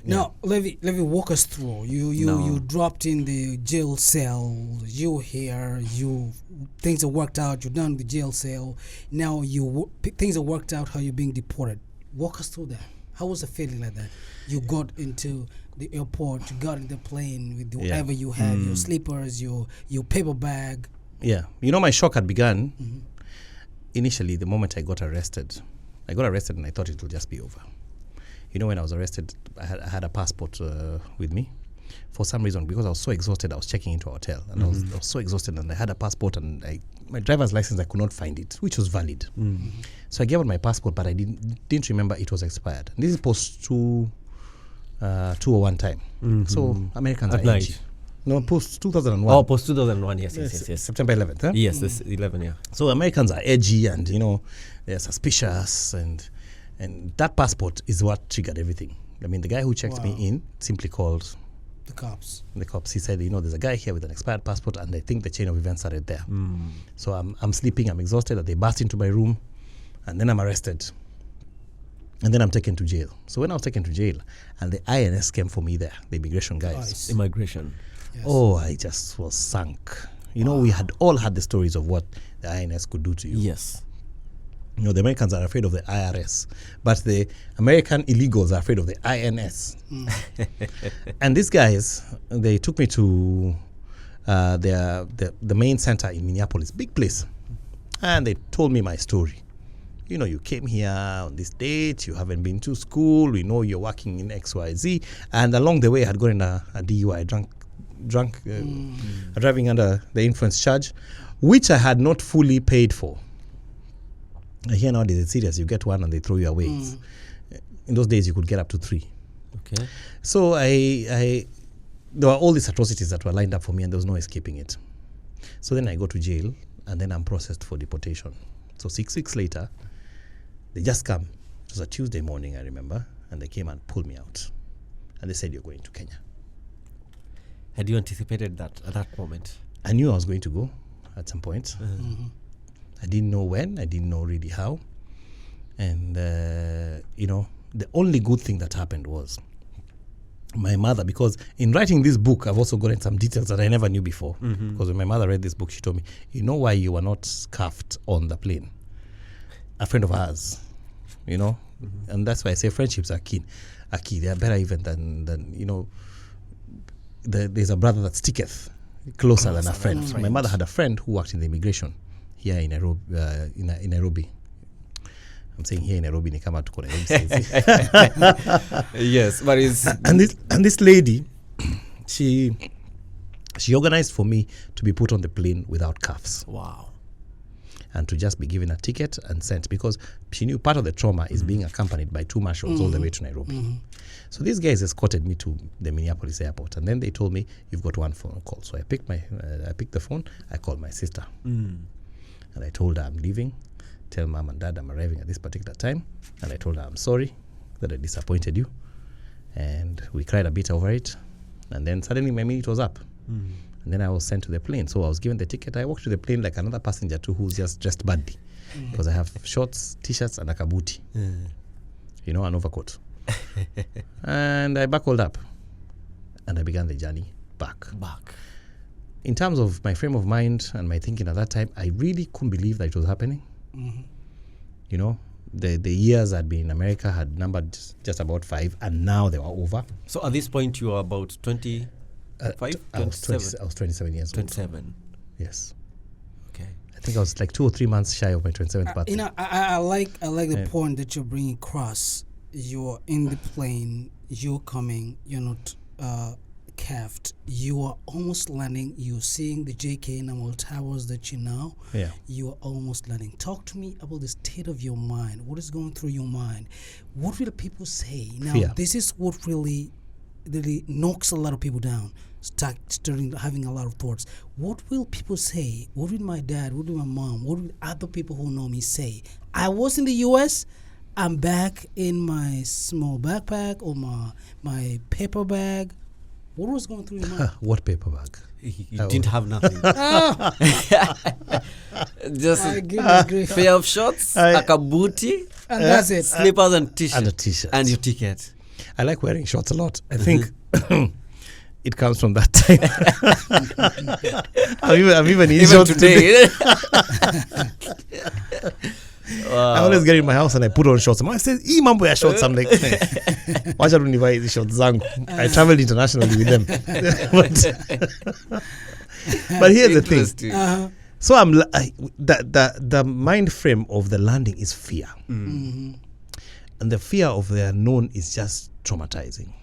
Now, Levi, walk us through. You dropped in the jail cell. You here. Things are worked out. You're done with jail cell. Now things are worked out. How you're being deported. Walk us through that. How was the feeling like that? You got into the airport. You got in the plane with whatever you have. Your slippers. Your paper bag. Yeah. My shock had begun initially the moment I got arrested. I got arrested and I thought it would just be over. When I was arrested, I had a passport with me. For some reason, because I was so exhausted, I was checking into a hotel. And I was so exhausted, and I had a passport, and my driver's license, I could not find it, which was valid. So I gave out my passport, but I didn't remember it was expired. And this is post 201 time. So Americans are edgy. No, post 2001. Oh, post 2001, yes. September 11th, huh? Yes, this 11, yeah. So Americans are edgy, and, they're suspicious, and that passport is what triggered everything. I mean, the guy who checked me in simply called the cops. He said, there's a guy here with an expired passport, and I think the chain of events started there. So I'm sleeping, I'm exhausted, and they burst into my room, and then I'm arrested. And then I'm taken to jail. So when I was taken to jail, and the INS came for me there, the immigration guys. Immigration. Yes. Oh, I just was sunk. We had all had the stories of what the INS could do to you. Yes. The Americans are afraid of the IRS, but the American illegals are afraid of the INS. And these guys, they took me to the main center in Minneapolis, big place. And they told me my story. You came here on this date, you haven't been to school, we know you're working in XYZ. And along the way, I had gotten a DUI, driving under the influence charge, which I had not fully paid for. Here nowadays it's serious. You get one and they throw you away. In those days you could get up to 3. Okay. So there were all these atrocities that were lined up for me, and there was no escaping it. So then I go to jail, and then I'm processed for deportation. So 6 weeks later, they just come. It was a Tuesday morning, I remember, and they came and pulled me out. And they said, you're going to Kenya. Had you anticipated that at that moment? I knew I was going to go at some point. I didn't know when. I didn't know really how. And, the only good thing that happened was my mother, because in writing this book, I've also gotten some details that I never knew before. Because when my mother read this book, she told me, why you were not cuffed on the plane? A friend of ours, And that's why I say friendships are key. They are better even than there's a brother that sticketh closer than a friend. My mother had a friend who worked in the immigration here in Nairobi. In Nairobi. I'm saying here in Nairobi, ni kama tuko Nairobi. Yes, but it's and this lady, she organized for me to be put on the plane without cuffs. Wow. And to just be given a ticket and sent, because she knew part of the trauma is being accompanied by 2 marshals all the way to Nairobi. So these guys escorted me to the Minneapolis airport, and then they told me, you've got one phone call. So I picked the phone, I called my sister. And I told her I'm leaving. Tell mom and dad I'm arriving at this particular time. And I told her I'm sorry that I disappointed you. And we cried a bit over it. And then suddenly my minute was up. And then I was sent to the plane. So I was given the ticket. I walked to the plane like another passenger too, who's just dressed badly. Because I have shorts, t-shirts, and a kabuti. An overcoat. And I buckled up. And I began the journey back. In terms of my frame of mind and my thinking at that time, I really couldn't believe that it was happening. The years I'd been in America had numbered just about 5, and now they were over. So at this point, you were about 25? I was 27 years old. 27. Yes. Okay. I think I was like 2 or 3 months shy of my 27th birthday. I like the point that you're bringing across. You're in the plane. You're coming. You're not cuffed. You are almost landing. You're seeing the JKIA towers that you know. Yeah. You are almost landing. Talk to me about the state of your mind. What is going through your mind? What will people say? Now, this is what really knocks a lot of people down. Starting having a lot of thoughts. What will people say? What will my dad? What will my mom? What will other people who know me say? I was in the U.S. I'm back in my small backpack or my paper bag. What was going through your mind? What paper bag? You didn't have nothing. Just a pair of shorts, a kabuti, and that's it. Slippers and t-shirt. And a t-shirt. And your ticket. I like wearing shorts a lot. I think it comes from that time. I'm even in shorts today. Wow. I always get in my house and I put on shorts. My says, "Hii mambo ya shorts." I'm like, wacha tu nivae hizi shorts zangu. I traveled internationally with them. But here's the thing. So the mind frame of the landing is fear. And the fear of the unknown is just traumatizing.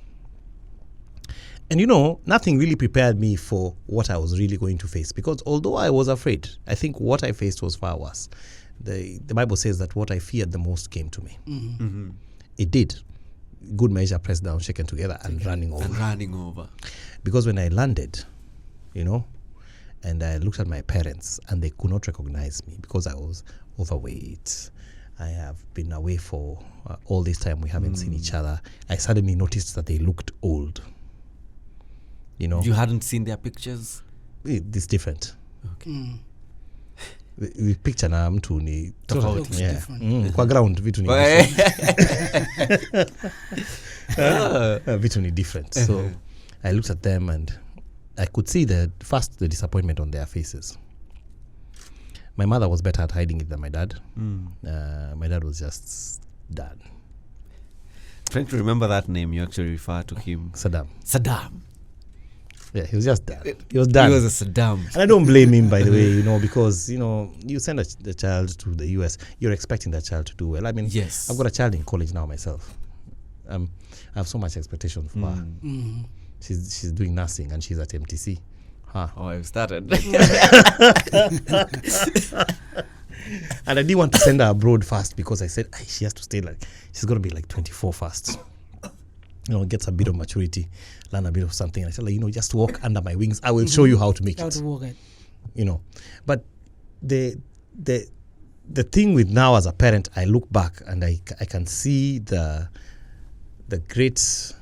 And nothing really prepared me for what I was really going to face, because although I was afraid, I think what I faced was far worse. The Bible says that what I feared the most came to me. It did. Good measure, pressed down, shaken together, and running over. Because when I landed, and I looked at my parents, and they could not recognize me because I was overweight. I have been away for all this time. We haven't seen each other. I suddenly noticed that they looked old. You hadn't seen their pictures? It's different. Okay. The picture na mtu ni Looks different. kwa ground vitu ni vitu ni different. So I looked at them and I could see the disappointment on their faces. My mother was better at hiding it than my dad. My dad was just done. Trying to remember that name, you actually refer to him. Saddam. Yeah, he was just done. He was done. He was a Saddam. And I don't blame him, by the way, because, you send the child to the US, you're expecting that child to do well. I mean, yes. I've got a child in college now myself. I have so much expectation for her. She's doing nursing and she's at MTC. Oh, I've started. And I didn't want to send her abroad fast because I said she has to stay she's going to be 24 first. Gets a bit of maturity, learn a bit of something. I said, just walk under my wings. I will show you how to make it. How to walk it. But the thing with now as a parent, I look back and I can see the great,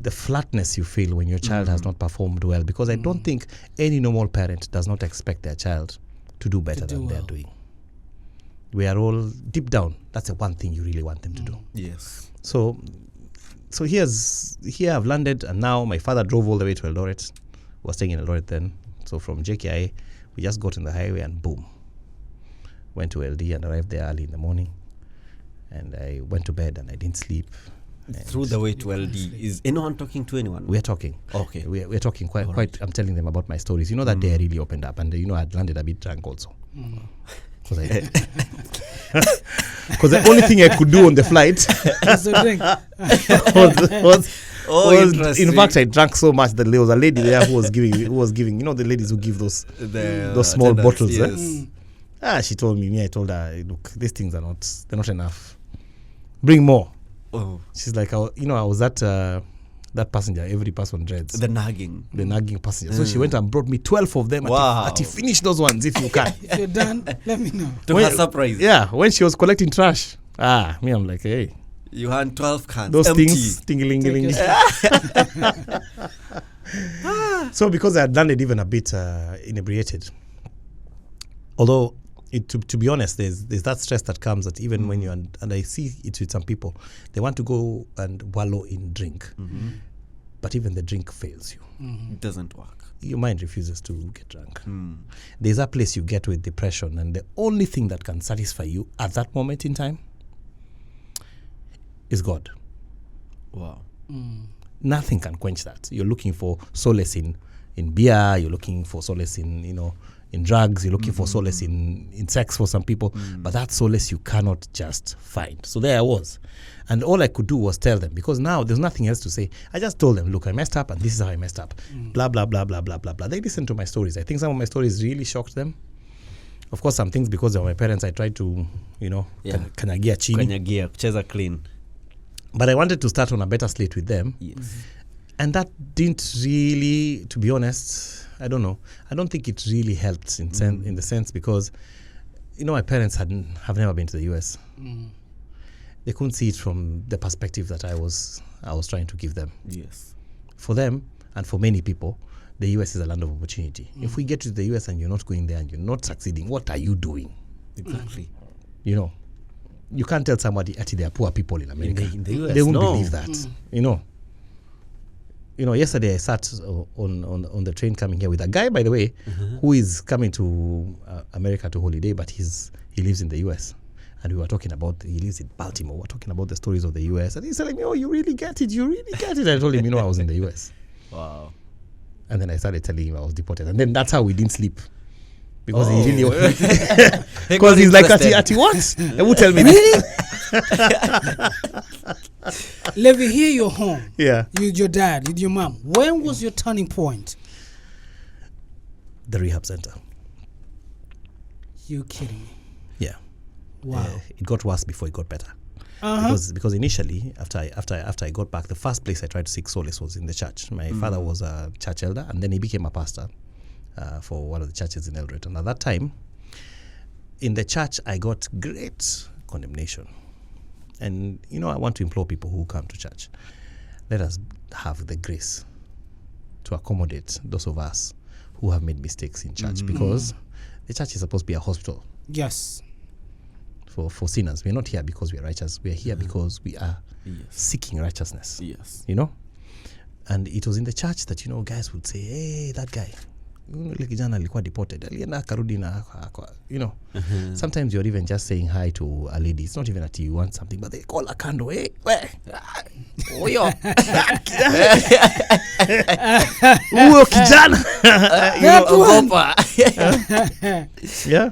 the flatness you feel when your child has not performed well, because I don't think any normal parent does not expect their child to do better than they're doing. We are all deep down. That's the one thing you really want them to do. Yes. So here I've landed, and now my father drove all the way to Eldoret. Was staying in Eldoret then. So from JKIA, we just got on the highway and boom, went to LD and arrived there early in the morning. And I went to bed and I didn't sleep. Through the way to LD, is anyone talking to anyone? We're talking. Okay. We're talking quite. I'm telling them about my stories. That day I really opened up, and I'd landed a bit drunk also. Because the only thing I could do on the flight was in fact, I drank so much that there was a lady there who was giving, the ladies who give those small bottles. Yes. She told me. I told her, look, these things they're not enough. Bring more. Oh. She's like, I was at that passenger, every person dreads. The nagging passenger. So she went and brought me 12 of them. Wow. Finish those ones if you can. If you're done, let me know. To her surprise. Yeah, when she was collecting trash. Me, I'm like, hey. You had 12 cans. Those empty. things, tingling. So because I had landed even a bit inebriated. Although, to be honest, there's that stress that comes that even when and I see it with some people, they want to go and wallow in drink. But even the drink fails you. It doesn't work. Your mind refuses to get drunk. There's a place you get with depression, and the only thing that can satisfy you at that moment in time is God. Wow. Nothing can quench that. You're looking for solace in beer, you're looking for solace in drugs, you're looking for solace in sex for some people, but that solace you cannot just find. So there I was, and all I could do was tell them, because now there's nothing else to say. I just told them, look, I messed up and this is how I messed up. Blah blah blah blah blah blah blah. They listened to my stories. I think some of my stories really shocked them. Of course, some things because of my parents, I tried to kanyagia chini, kucheza clean. but I wanted to start on a better slate with them. Yes. And that didn't really, to be honest, I don't know. I don't think it really helped in the sense because, my parents have never been to the US. They couldn't see it from the perspective that I was trying to give them. Yes. For them and for many people, the US is a land of opportunity. If we get to the US and you're not going there and you're not succeeding, what are you doing? Exactly. you can't tell somebody actually they are poor people in America. In the US, they won't no. believe that. You know, yesterday I sat on the train coming here with a guy, by the way, who is coming to America to holiday, but he lives in the US. And we were talking about, he lives in Baltimore. We were talking about the stories of the US. And he's telling me, oh, you really get it. You really get it. I told him, I was in the US. Wow. And then I started telling him I was deported. And then that's how we didn't sleep. Because he really... Because he's like, at what? He would tell me. Really? Levi, here you're home. Yeah. With your dad, with your mom. When was your turning point? The rehab center. You kidding me? Yeah. Wow. It got worse before it got better. Because initially, after I got back, the first place I tried to seek solace was in the church. My father was a church elder, and then he became a pastor for one of the churches in Eldoret. And at that time, in the church, I got great condemnation. And, I want to implore people who come to church, let us have the grace to accommodate those of us who have made mistakes in church, because the church is supposed to be a hospital. Yes. For sinners. We're not here because we are righteous. We are here because we are seeking righteousness. Yes. And it was in the church that, guys would say, hey, that guy, yule kijana alikuwa deported. Alienda akarudi na, Sometimes you're even just saying hi to a lady. It's not even that you want something, but they call a kando. Hey, huyo kijana. Yeah.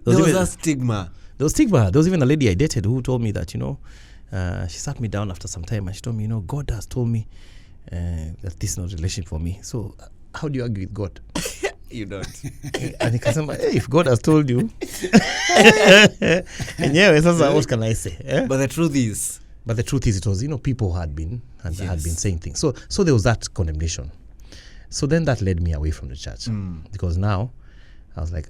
There was a stigma. There was stigma. There was even a lady I dated who told me that, she sat me down after some time and she told me, God has told me that this is not a relationship for me. So how do you argue with God? You don't. And he said, hey, if God has told you. And what can I say? Eh? But the truth is, it was, people had been saying things. So there was that condemnation. So then that led me away from the church. Because now I was like,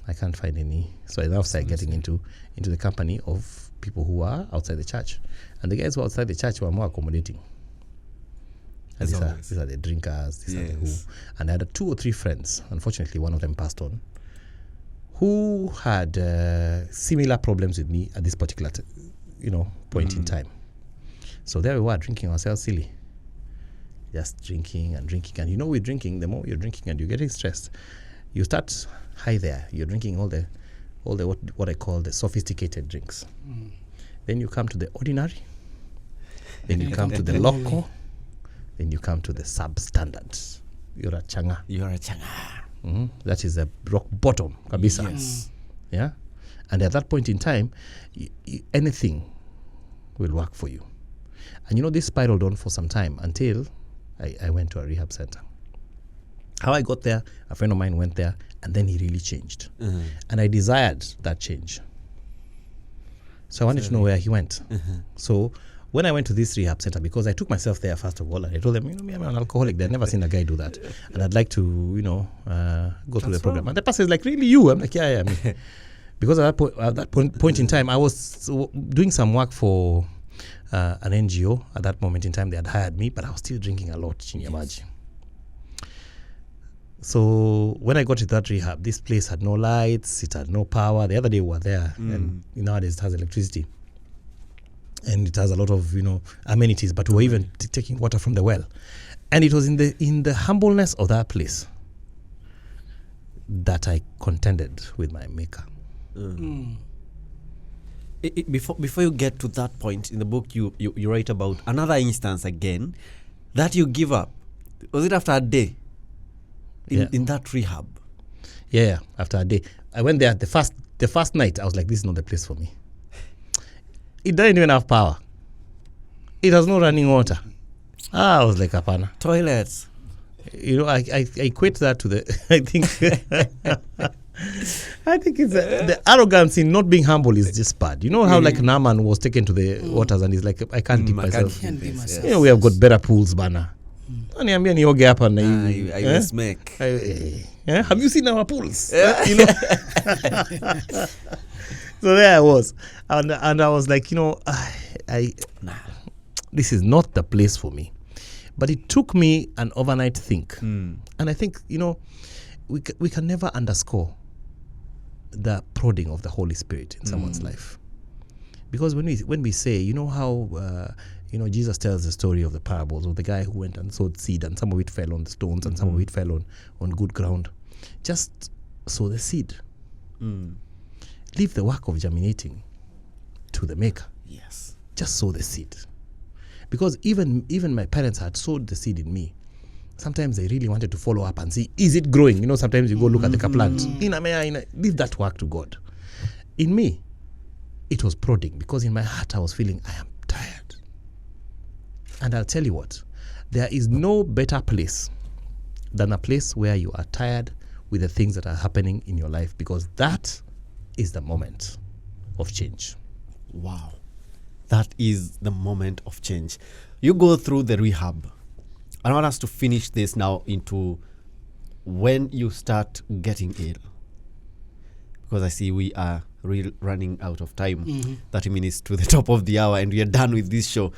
I can't find any. So I now started getting into the company of people who are outside the church. And the guys who are outside the church were more accommodating. And these are the drinkers, these are the who. And I had 2 or 3 friends. Unfortunately, one of them passed on, who had similar problems with me at this particular point in time. So there we were, drinking ourselves silly. Just drinking. And with drinking, the more you're drinking and you're getting stressed, you start high there. You're drinking all the what I call the sophisticated drinks. Then you come to the ordinary. Then you come to the local. Then you come to the substandard. You're a changa. That is the rock bottom, kabisa. Yes. Yeah. And at that point in time, anything will work for you. And this spiraled on for some time until I went to a rehab center. How I got there, a friend of mine went there, and then he really changed. And I desired that change. So I wanted to know where he went. So when I went to this rehab center, because I took myself there first of all, and I told them, I'm an alcoholic. They've never seen a guy do that. And I'd like to, go through the program. And the pastor is like, really, you? I'm like, yeah. Because at that point in time, I was doing some work for an NGO. At that moment in time, they had hired me, but I was still drinking a lot, chini ya maji. So when I got to that rehab, this place had no lights, it had no power. The other day we were there, and nowadays it has electricity. And it has a lot of, amenities, but we were even taking water from the well. And it was in the humbleness of that place that I contended with my maker. Before you get to that point in the book, you write about another instance again that you give up. Was it after a day in that rehab? Yeah, after a day. I went there the first night. I was like, this is not the place for me. It doesn't even have power. It has no running water. I was like, apana. Toilets. I equate that to the, I think it's the arrogance in not being humble is just bad. You know how like Naaman was taken to the waters and he's like, I can't dip myself. We have got better pools, bana. Niambia nioge hapa na hivi. I will smack. Have you seen our pools? So there I was, and I was like, this is not the place for me. But it took me an overnight think, and I think we can never underscore the prodding of the Holy Spirit in someone's life. Because when we say, you know how Jesus tells the story of the parables of the guy who went and sowed seed, and some of it fell on the stones, and some of it fell on good ground. Just sow the seed. Leave the work of germinating to the maker. Yes. Just sow the seed. Because even my parents had sowed the seed in me. Sometimes they really wanted to follow up and see, is it growing? You know, sometimes you go look at the plant. Leave that work to God. In me, it was prodding, because in my heart I was feeling I am tired. And I'll tell you what, there is no better place than a place where you are tired with the things that are happening in your life, because that is the moment of change. Wow. That is the moment of change. You go through the rehab. I want us to finish this now into when you start getting ill. Because I see we are running out of time. 30 minutes to the top of the hour, and we are done with this show.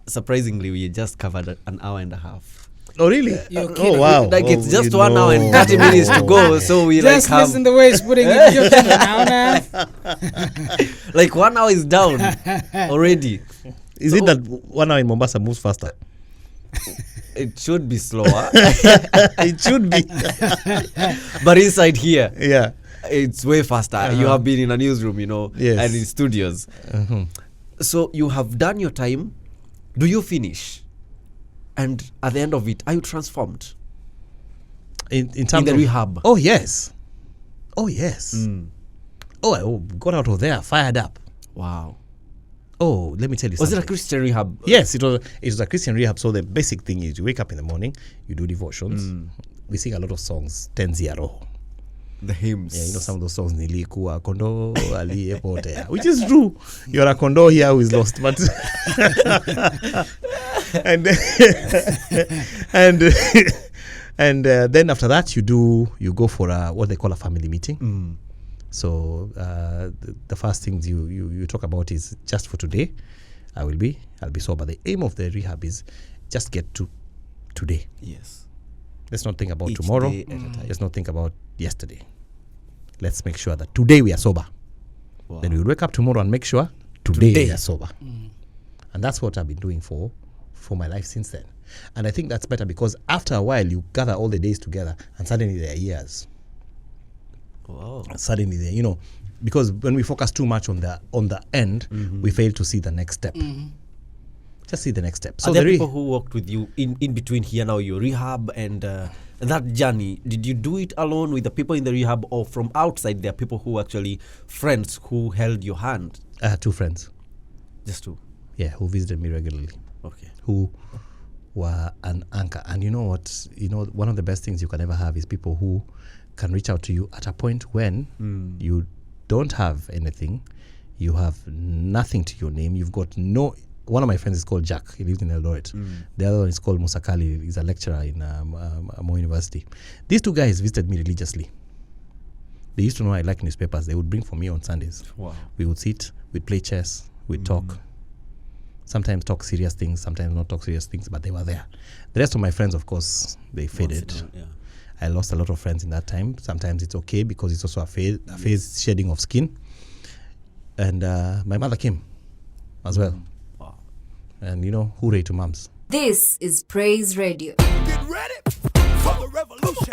Surprisingly, we just covered an hour and a half. Oh, really? Oh, wow. Like, it's just 1 hour and 30 minutes to go. So we just like have... listen the way it's putting it. You're an hour and a half. Like 1 hour is down already. Is it that 1 hour in Mombasa moves faster? It should be slower. It should be. But inside here, Yeah. it's way faster. You have been in a newsroom, Yes. and in studios. So you have done your time. Do you finish? And at the end of it, are you transformed? In terms In the of rehab? Oh, yes. Oh, yes. Oh, I got out of there fired up. Wow. Oh, let me tell you Was something. it a Christian rehab? Yes, it was a Christian rehab. So the basic thing is you wake up in the morning, you do devotions. We sing a lot of songs, Tenzi Roho. The hymns. Yeah, some of those songs, Nilikuwa Kondo aliyepotea, which is true. You're a Kondo here who is lost, but and then after that you go for what they call a family meeting. So the first things you talk about is just for today. I'll be sober. The aim of the rehab is just get to today. Yes. Let's not think about Each tomorrow. day at a time. Let's not think about yesterday. Let's make sure that today we are sober. Wow. Then we'll wake up tomorrow and make sure today we are sober. And that's what I've been doing for my life since then. And I think that's better, because after a while you gather all the days together and suddenly they are years. Wow. Suddenly they, because when we focus too much on the end, we fail to see the next step. Just see the next step. So Are there people who worked with you in between here now, your rehab and that journey? Did you do it alone with the people in the rehab, or from outside there are people who actually friends who held your hand? I had 2 friends. Just 2? Yeah, who visited me regularly. Okay. Who were an anchor. And you know what? One of the best things you can ever have is people who can reach out to you at a point when you don't have anything, you have nothing to your name, you've got no... One of my friends is called Jack. He lives in Eldoret. The other one is called Musakali. He's a lecturer in Mo University. These 2 guys visited me religiously. They used to know I like newspapers. They would bring for me on Sundays. Wow. We would sit, we'd play chess, we'd talk. Sometimes talk serious things, sometimes not talk serious things, but they were there. The rest of my friends, of course, they faded. Yeah. I lost a lot of friends in that time. Sometimes it's okay, because it's also a phase shedding of skin. And my mother came as well. Wow. And hooray to moms. This is Praise Radio. Get ready for the revolution.